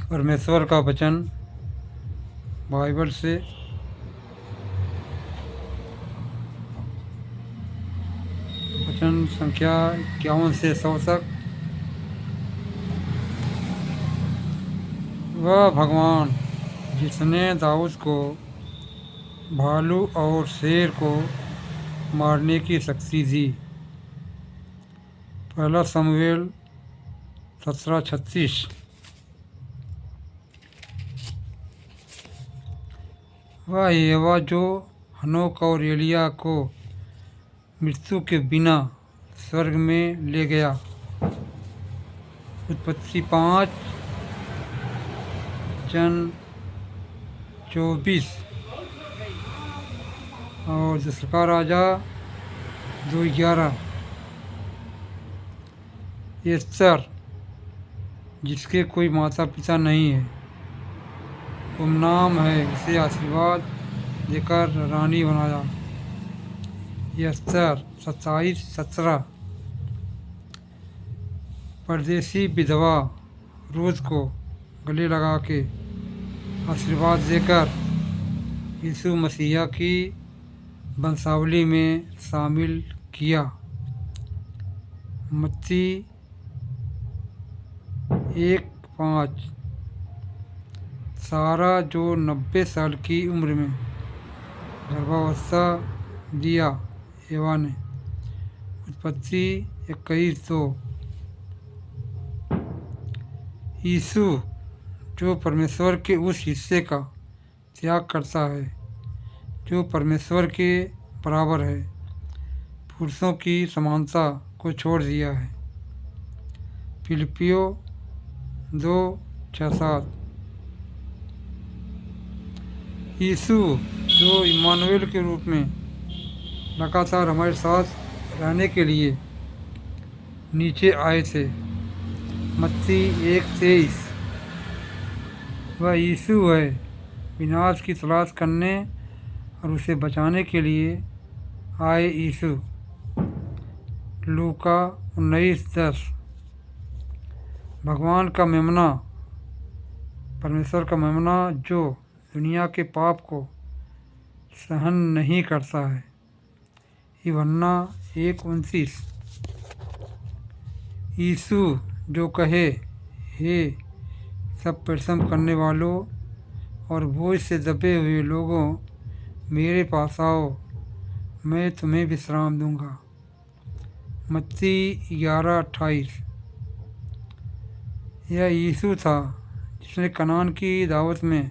परमेश्वर का वचन बाइबल से वचन संख्या 51 से 100 तक। वह भगवान जिसने दाऊद को भालू और शेर को मारने की शक्ति दी। पहला शमूएल 17:36। वह यहोवा जो हनोक और एलिया को मृत्यु के बिना स्वर्ग में ले गया। उत्पत्ति 5 जन 24 और दूसरा राजा 2:11। एस्तर जिसके कोई माता पिता नहीं है, गुमनाम है, उसे आशीर्वाद देकर रानी बनाया। एस्तर 27:17। परदेसी विधवा रूत को गले लगा के आशीर्वाद देकर यीशु मसीहा की वंशावली में शामिल किया। मत्ती 1:5। सारा जो 90 साल की उम्र में गर्भावस्था दिया एवा ने। उत्पत्ति 21:2। यीशु जो परमेश्वर के उस हिस्से का त्याग करता है जो परमेश्वर के बराबर है, पुरुषों की समानता को छोड़ दिया है। फिलिपियों 2:6-7। यीशु जो इम्मानुएल के रूप में लगातार हमारे साथ रहने के लिए नीचे आए थे। मत्ती 1:23। वह यीशु है, विनाश की तलाश करने और उसे बचाने के लिए आए यीशु। लूका 19:10। भगवान का मेमना, परमेश्वर का मेमना जो दुनिया के पाप को सहन नहीं करता है। यूहन्ना 1:29। यीशु जो कहे, हे सब परिश्रम करने वालों और बोझ से दबे हुए लोगों, मेरे पास आओ, मैं तुम्हें विश्राम दूंगा। मत्ती 11:28। यह यीशु था जिसने कनान की दावत में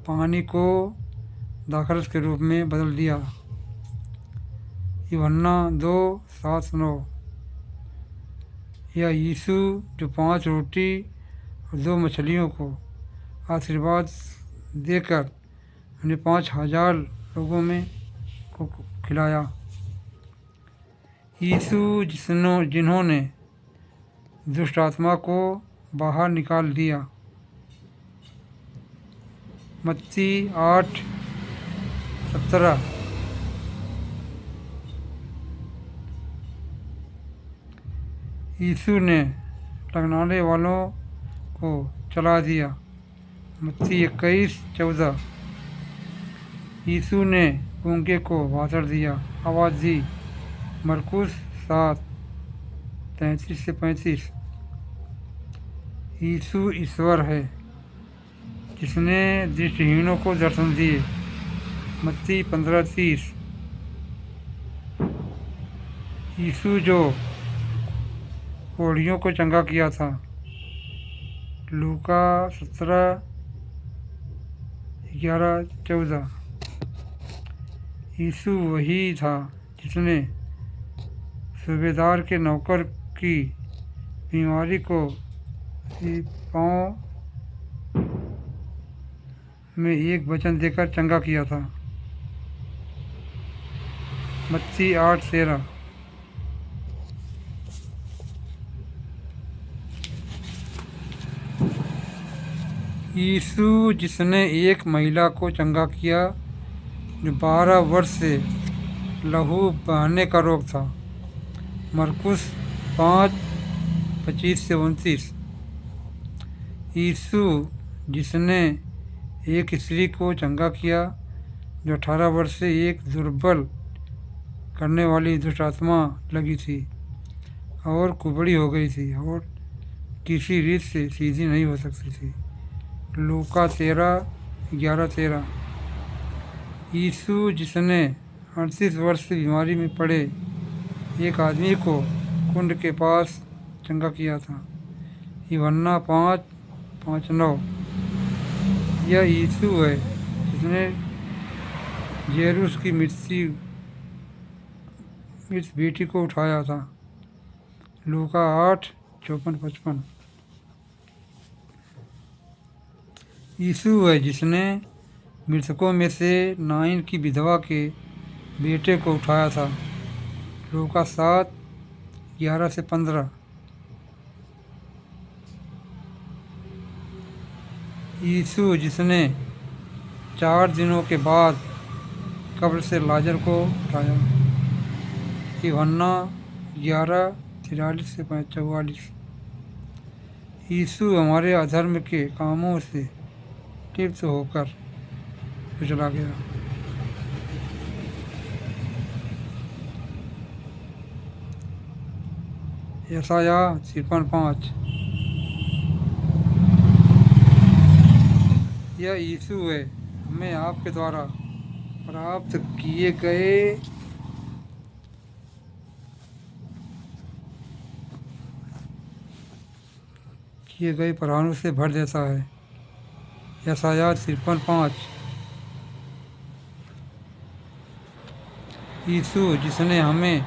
पानी को दाखरस के रूप में बदल दिया। यूहन्ना 2:7-9। यह यीशु जो 5 रोटी और 2 मछलियों को आशीर्वाद देकर उन्हें 5,000 लोगों में को खिलाया। यीशु जिन्होंने दुष्ट आत्मा को बाहर निकाल दिया। मत्ती 8:17। यीशु ने टकराने वालों को चला दिया। मत्ती 21:14। यीशु ने गूंगे को भाषण दिया, आवाज़ दी। मरकुस 7:33-35। यीशु ईश्वर है जिसने दृष्टिहीनों को दर्शन दिए। मत्ती 15:30। यीशु जो कोढ़ियों को चंगा किया था। लूका 17:11-14। यीशु वही था जिसने सूबेदार के नौकर की बीमारी को पाँव में एक वचन देकर चंगा किया था। मत्ती 8:13। यीशु जिसने एक महिला को चंगा किया जो 12 वर्ष से लहू बहने का रोग था। मरकुस 5:25-29। यीशु जिसने एक स्त्री को चंगा किया जो 18 वर्ष से एक दुर्बल करने वाली दुष्ट आत्मा लगी थी और कुबड़ी हो गई थी और किसी रीत से सीधी नहीं हो सकती थी। लूका 13:11-13। यीशु जिसने 38 वर्ष की बीमारी में पड़े एक आदमी को कुंड के पास चंगा किया था। यूहन्ना 5:5-9। यह यीशु है जिसने जेरूस की मृत बेटी को उठाया था। लूका 8:54-55। यीशु है जिसने मृतकों में से नाइन की विधवा के बेटे को उठाया था। लूका 7:11-15। यीशु जिसने 4 दिनों के बाद कब्र से लाजर को उठाया। यूहन्ना 11:43-44। यीशु हमारे अधर्म के कामों से लिप्त होकर चला गया। यशाया 53:5। यह यीशु है हमें आपके द्वारा प्राप्त किए गए प्रहारों से भर देता है। यशाया 53:5। यीशु जिसने हमें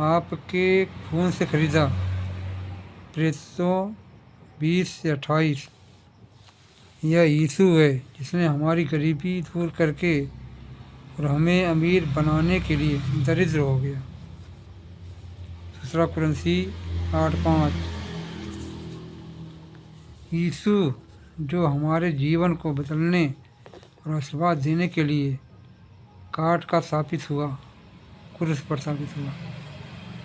आपके खून से खरीदा। प्रेरितों 20:28। यह यीशु है जिसने हमारी गरीबी दूर करके और हमें अमीर बनाने के लिए दरिद्र हो गया। दूसरा कुरिन्थी 8:5। यीशु जो हमारे जीवन को बदलने और आशीर्वाद देने के लिए काट का साबित हुआ, क्रूस पर साबित हुआ।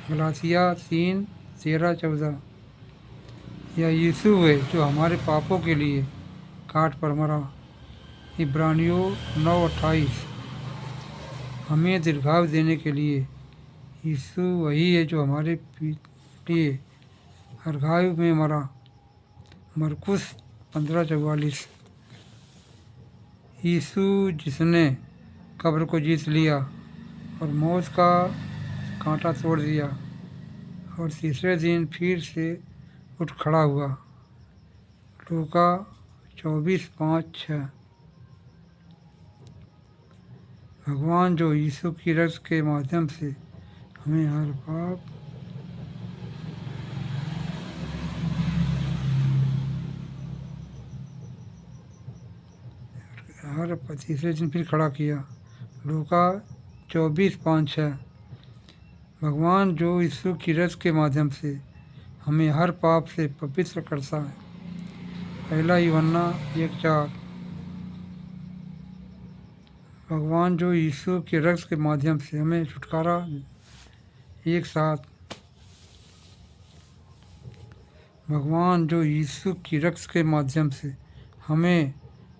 गलातिया 3:13-14। यह यीशु है जो हमारे पापों के लिए काट पर मरा। इब्रानियों 9:28। हमें दीर्घायु देने के लिए यीशु वही है जो हमारे लिए अर्घायु में मरा। मरकुस 15:44। यीशु जिसने कब्र को जीत लिया और मौत का कांटा तोड़ दिया और तीसरे दिन फिर से उठ खड़ा हुआ। लूका 24:5-6। भगवान जो यीशु की रक्त के माध्यम से हमें हर तीसरे दिन फिर खड़ा किया। लूका 24:5-6। भगवान जो यीशु की रक्त के माध्यम से हमें हर पाप से पवित्र करता है। पहला यूहन्ना 1:4। भगवान जो यीशु के रक्त के माध्यम से हमें छुटकारा 1:7। भगवान जो यीशु की रक्त के माध्यम से हमें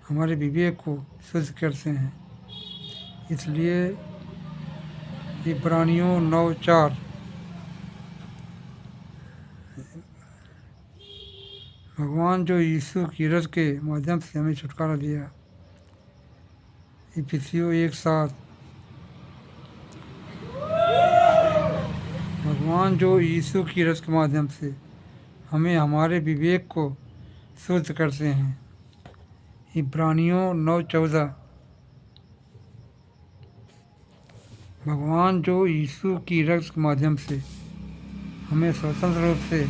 हमारे विवेक को शुद्ध करते हैं, इसलिए इब्रानियों 9:4। भगवान जो यीशु की रक्त के माध्यम से हमें छुटकारा दिया। इफिसियों 1:7। भगवान जो यीशु की रक्त के माध्यम से हमें हमारे विवेक को शुद्ध करते हैं। इब्रानियों 9:14। भगवान जो यीशु की रक्त के माध्यम से हमें स्वतंत्र रूप से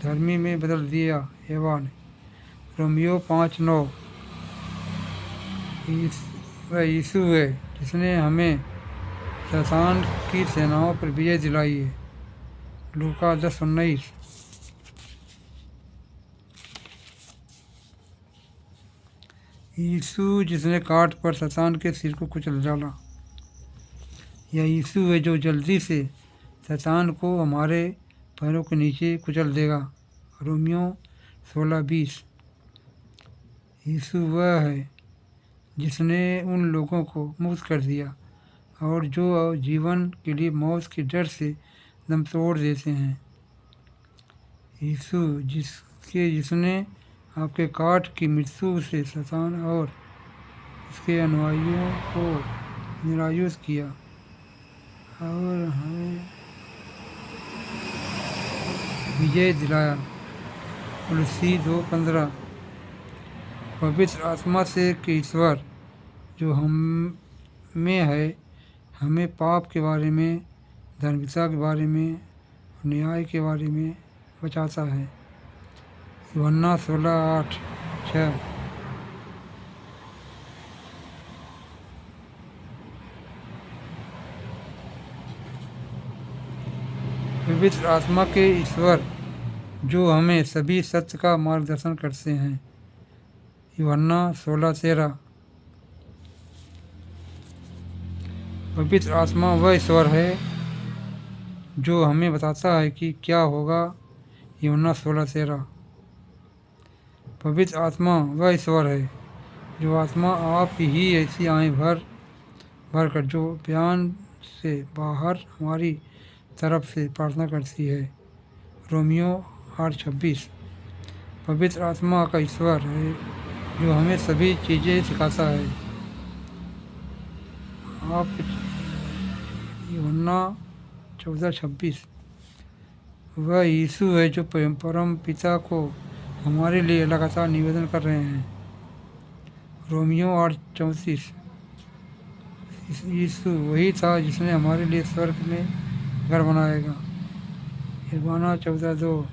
धर्मी में बदल दिया एवं रोमियो 5:9। वह यीशु है जिसने हमें शैतान की सेनाओं पर विजय दिलाई है। लूका 10:19। यीशु जिसने काट पर शैतान के सिर को कुचल डाला। यह यीशु है जो जल्दी से शैतान को हमारे पैरों के नीचे कुचल देगा। रोमियो 16:20। यीशु वह है जिसने उन लोगों को मुक्त कर दिया और जो जीवन के लिए मौत के डर से दम तोड़ देते हैं। यीशु जिसने आपके काट की मृत्यु से शैतान और उसके अनुयायियों को निरायुध किया और हमें विजय दिलाया। तुलसी 2:15 पवित्र आत्मा से कि ईश्वर जो हम में है हमें पाप के बारे में, धार्मिकता के बारे में, न्याय के बारे में बचाता है। यूहन्ना 16:8-6 पवित्र आत्मा के ईश्वर जो हमें सभी सत्य का मार्गदर्शन करते हैं। यूहन्ना 16:13 पवित्र आत्मा वह ईश्वर है जो हमें बताता है कि क्या होगा। यूहन्ना 16:13 पवित्र आत्मा वह ईश्वर है जो आत्मा आप ही ऐसी आएँ भर कर जो बयान से बाहर हमारी तरफ से प्रार्थना करती है। रोमियो 8:26 पवित्र आत्मा का ईश्वर है जो हमें सभी चीज़ें सिखाता है। आप यूहन्ना 14:26 वह यीशु है जो परम पिता को हमारे लिए लगातार निवेदन कर रहे हैं। रोमियो 8:34 यीशु वही था जिसने हमारे लिए स्वर्ग में घर बनाएगा। इरबाना 14:2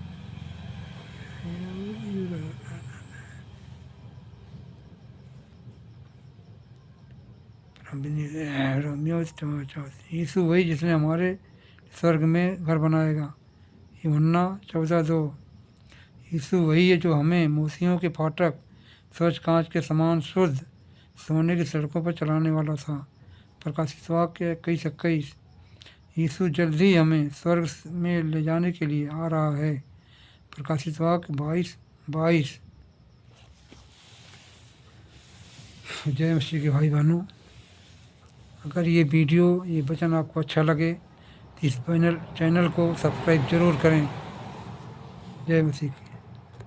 रोमियो 14 यीशु वही जिसने हमारे स्वर्ग में घर बनाएगा। यूहन्ना 14:2 यीशु वही है जो हमें मूसियों के फाटक स्वच्छ कांच के समान शुद्ध सोने की सड़कों पर चलाने वाला था। प्रकाशित वाक्य 21:21 यीशु जल्द ही हमें स्वर्ग में ले जाने के लिए आ रहा है। प्रकाशित वाक्य 22:22 जय मसीह के भाई बहनों, अगर ये वीडियो ये वचन आपको अच्छा लगे तो इस चैनल को सब्सक्राइब जरूर करें। जय मसीह।